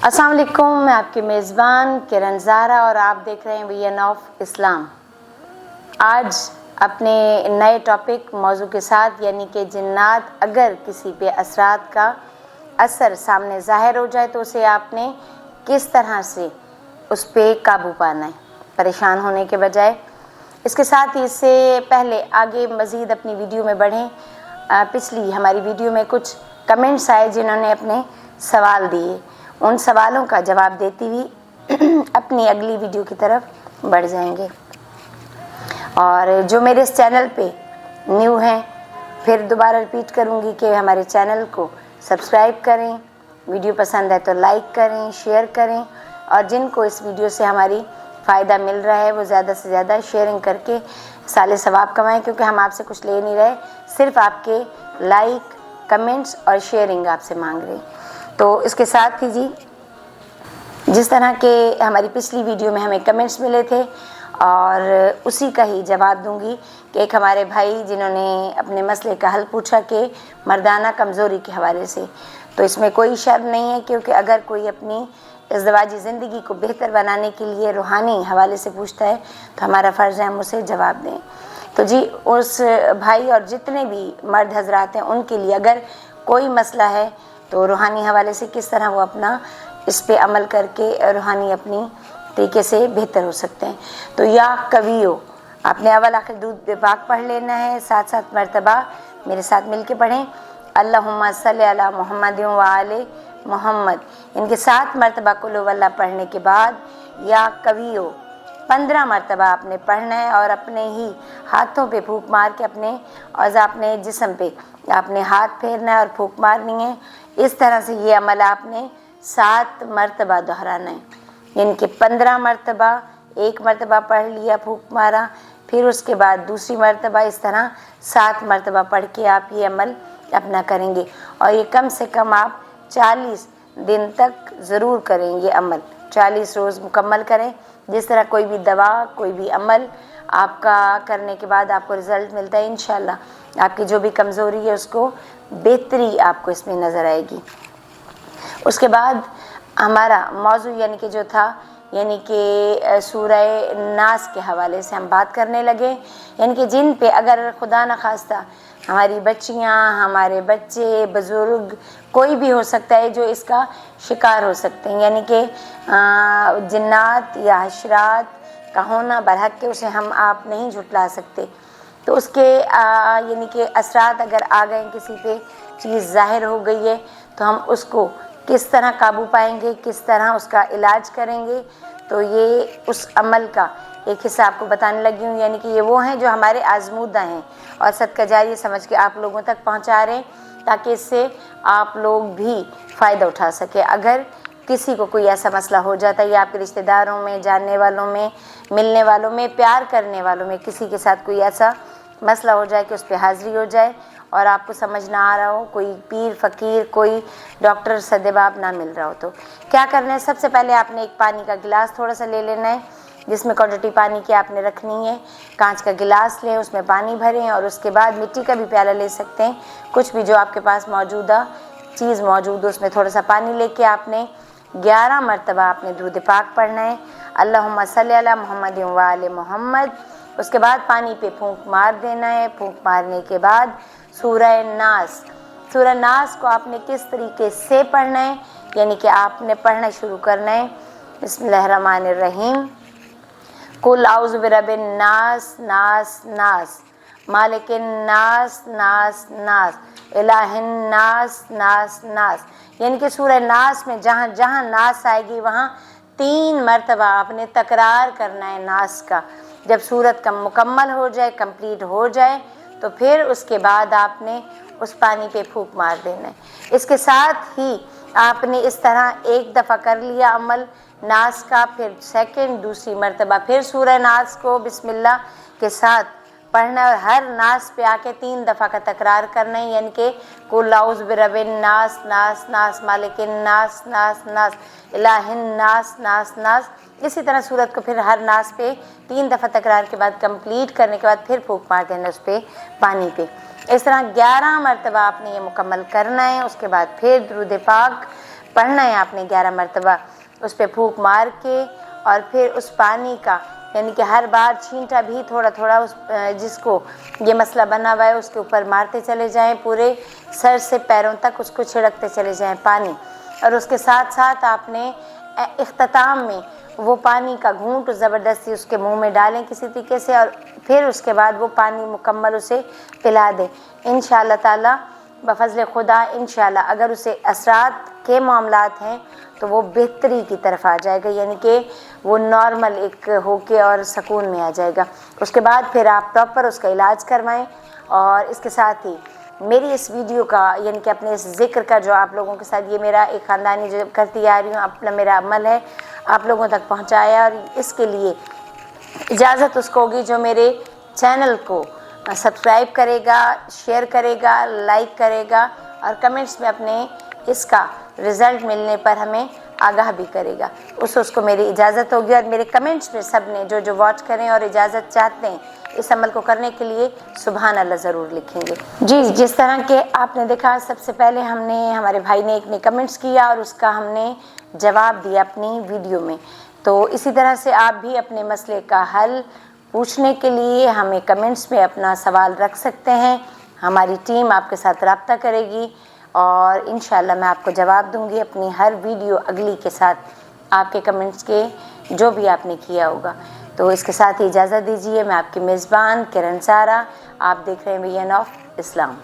अस्सलाम वालेकुम, मैं आपकी मेज़बान किरण ज़ारा और आप देख रहे हैं वीएन ऑफ इस्लाम। आज अपने नए टॉपिक मौजू के साथ, यानी कि जिन्नात अगर किसी पे असरात का असर सामने ज़ाहिर हो जाए तो उसे आपने किस तरह से उस पे काबू पाना है, परेशान होने के बजाय। इसके साथ ही इससे पहले आगे मज़ीद अपनी वीडियो में बढ़ें, पिछली हमारी वीडियो में कुछ कमेंट्स आए जिन्होंने अपने सवाल दिए, उन सवालों का जवाब देती हुई अपनी अगली वीडियो की तरफ बढ़ जाएंगे। और जो मेरे इस चैनल पे न्यू हैं, फिर दोबारा रिपीट करूँगी कि हमारे चैनल को सब्सक्राइब करें, वीडियो पसंद है तो लाइक करें, शेयर करें, और जिनको इस वीडियो से हमारी फ़ायदा मिल रहा है वो ज़्यादा से ज़्यादा शेयरिंग करके साले सवाब कमाएं, क्योंकि हम आपसे कुछ ले नहीं रहे, सिर्फ आपके लाइक, कमेंट्स और शेयरिंग आपसे मांग रहे हैं। तो इसके साथ ही जी, जिस तरह के हमारी पिछली वीडियो में हमें कमेंट्स मिले थे और उसी का ही जवाब दूंगी कि एक हमारे भाई जिन्होंने अपने मसले का हल पूछा कि मर्दाना कमज़ोरी के हवाले से, तो इसमें कोई शर्म नहीं है, क्योंकि अगर कोई अपनी इज़्दिवाजी ज़िंदगी को बेहतर बनाने के लिए रूहानी हवाले से पूछता है तो हमारा फ़र्ज़ है हम उसे जवाब दें। तो जी, उस भाई और जितने भी मर्द हजरात हैं उनके लिए अगर कोई मसला है तो रूहानी हवाले से किस तरह वो अपना इस पे अमल करके रूहानी अपनी तरीके से बेहतर हो सकते हैं। तो या कवियो, आपने अव्वल आखिर दूध पाक पढ़ लेना है, 7 मरतबा मेरे साथ मिल के पढ़ें, अल्लाहुम्मा सल्ली अला मुहम्मद व आले मोहम्मद। इनके 7 मरतबा कुल हुवल्लाह पढ़ने के बाद या कवियो 15 मरतबा आपने पढ़ना है और अपने ही हाथों पे फूंक मार के अपने जिस्म पे आपने हाथ फेरना है और फूंक मारनी है। इस तरह से ये अमल आपने 7 मरतबा दोहराना है, यानी कि 15 मरतबा, 1 मरतबा पढ़ लिया, फूंक मारा, फिर उसके बाद दूसरी मरतबा, इस तरह 7 मरतबा पढ़ के आप ये अमल अपना करेंगे। और ये कम से कम आप 40 दिन तक ज़रूर करेंगे अमल, 40 रोज़ मुकम्मल करें। जिस तरह कोई भी दवा, कोई भी अमल आपका करने के बाद आपको रिज़ल्ट मिलता है, इंशाल्लाह आपकी जो भी कमज़ोरी है उसको बेहतरी आपको इसमें नज़र आएगी। उसके बाद हमारा मौजू यानी कि जो था, यानी कि सूरह नास के हवाले से हम बात करने लगे, यानी कि जिन पे अगर खुदा न खास्ता हमारी बच्चियां, हमारे बच्चे, बुज़ुर्ग, कोई भी हो सकता है जो इसका शिकार हो सकते हैं, यानी कि जिन्नात या हशरात का होना बरहक के उसे हम आप नहीं झुटला सकते। तो उसके यानी कि असरात अगर आ गए, किसी पे चीज़ ज़ाहिर हो गई है, तो हम उसको किस तरह काबू पाएंगे, किस तरह उसका इलाज करेंगे, तो ये उस अमल का एक हिस्सा आपको बताने लगी हूँ। यानी कि ये वो हैं जो हमारे आजमूदा हैं और सदका जारिया समझ के आप लोगों तक पहुँचा रहे हैं, ताकि इससे आप लोग भी फ़ायदा उठा सके। अगर किसी को कोई ऐसा मसला हो जाता है या आपके रिश्तेदारों में, जानने वालों में, मिलने वालों में, प्यार करने वालों में किसी के साथ कोई ऐसा मसला हो जाए कि उस पर हाज़िरी हो जाए और आपको समझ ना आ रहा हो, कोई पीर फ़कीर, कोई डॉक्टर सदेबाब ना मिल रहा हो, तो क्या करना है? सबसे पहले आपने एक पानी का गिलास थोड़ा सा ले लेना है, जिसमें क्वांटिटी पानी की आपने रखनी है। कांच का गिलास लें, उसमें पानी भरें, और उसके बाद मिट्टी का भी प्याला ले सकते हैं, कुछ भी जो आपके पास मौजूदा चीज़ मौजूद हो, उसमें थोड़ा सा पानी लेके आपने 11 मरतबा आपने दुरूद पाक पढ़ना है, अल्लाहुम्मा सल्ली अला मुहम्मद व आले मोहम्मद। उसके बाद पानी पे फूंक मार देना है। फूंक मारने के बाद सूरह नास, सूरह नास को आपने किस तरीके से पढ़ना है, यानी कि आपने पढ़ना शुरू करना है, बिस्मिल्लाहिर्रहमानिर्रहीम, कुल औज़ु बिरब्बिन नास, नास नास, मालिकिन नास, नास नास, इलाहिन नास, नास नास। यानी कि सूरह नास में जहाँ जहाँ नास आएगी वहाँ 3 मरतबा आपने तकरार करना है नास का। जब सूरत का मुकम्मल हो जाए, कंप्लीट हो जाए, तो फिर उसके बाद आपने उस पानी पे फूंक मार देना है। इसके साथ ही आपने इस तरह एक दफ़ा कर लिया अमल नास का, फिर सेकंड, दूसरी मरतबा फिर सूरह नास को बिस्मिल्लाह के साथ पढ़ना, और हर नास पे आके 3 दफ़ा का तकरार करना है, यानी कि कुल औज़ु बिरब्बिन नास, नास नास, मालिकिन नास, नास नास, इलाहिन नास, नास नास। इसी तरह सूरत को फिर हर नास पे 3 दफ़ा तकरार के बाद कंप्लीट करने के बाद फिर फूंक मार देना उस पर पानी पे। इस तरह 11 मरतबा आपने ये मुकम्मल करना है। उसके बाद फिर दुरूद पाक پڑھنا ہے آپ نے 11 مرتبہ، اس پہ پھونک مار کے، اور پھر اس پانی کا یعنی کہ ہر بار چھینٹا بھی تھوڑا تھوڑا اس جس کو یہ مسئلہ بنا ہوا ہے اس کے اوپر مارتے چلے جائیں، پورے سر سے پیروں تک اس کو چھڑکتے چلے جائیں پانی، اور اس کے ساتھ ساتھ آپ نے اختتام میں وہ پانی کا گھونٹ زبردستی اس کے منہ میں ڈالیں کسی طریقے سے، اور پھر اس کے بعد وہ پانی مکمل اسے پلا دیں انشاءاللہ تعالی بفضل خدا۔ انشاءاللہ اگر اسے اثرات کے معاملات ہیں تو وہ بہتری کی طرف آ جائے گا، یعنی کہ وہ نارمل ایک ہو کے اور سکون میں آ جائے گا۔ اس کے بعد پھر آپ پراپر اس کا علاج کروائیں، اور اس کے ساتھ ہی میری اس ویڈیو کا یعنی کہ اپنے اس ذکر کا جو آپ لوگوں کے ساتھ، یہ میرا ایک خاندانی جو کرتی آ رہی ہوں اپنا میرا عمل ہے آپ لوگوں تک پہنچایا، اور اس کے لیے اجازت اس کو ہوگی جو میرے چینل کو سبسکرائب کرے گا، شیئر کرے گا، لائک کرے گا، اور کمنٹس میں اپنے اس کا رزلٹ ملنے پر ہمیں آگاہ بھی کرے گا، اس کو میری اجازت ہوگی۔ اور میرے کمنٹس میں سب نے جو واچ کریں اور اجازت چاہتے ہیں اس عمل کو کرنے کے لیے سبحان اللہ ضرور لکھیں گے۔ جی جس طرح کہ آپ نے دیکھا سب سے پہلے ہمارے بھائی نے ایک نے کمنٹس کیا اور اس کا ہم نے جواب دیا اپنی ویڈیو میں، تو اسی طرح سے آپ بھی اپنے مسئلے کا حل پوچھنے کے لیے ہمیں کمنٹس میں اپنا سوال رکھ سکتے ہیں، ہماری ٹیم آپ کے ساتھ رابطہ کرے گی، اور انشاءاللہ میں آپ کو جواب دوں گی اپنی ہر ویڈیو اگلی کے ساتھ آپ کے کمنٹس کے جو بھی آپ نے کیا ہوگا۔ تو اس کے ساتھ ہی اجازت دیجیے، میں آپ کی میزبان کرن سارا، آپ دیکھ رہے ہیں وی این آف اسلام۔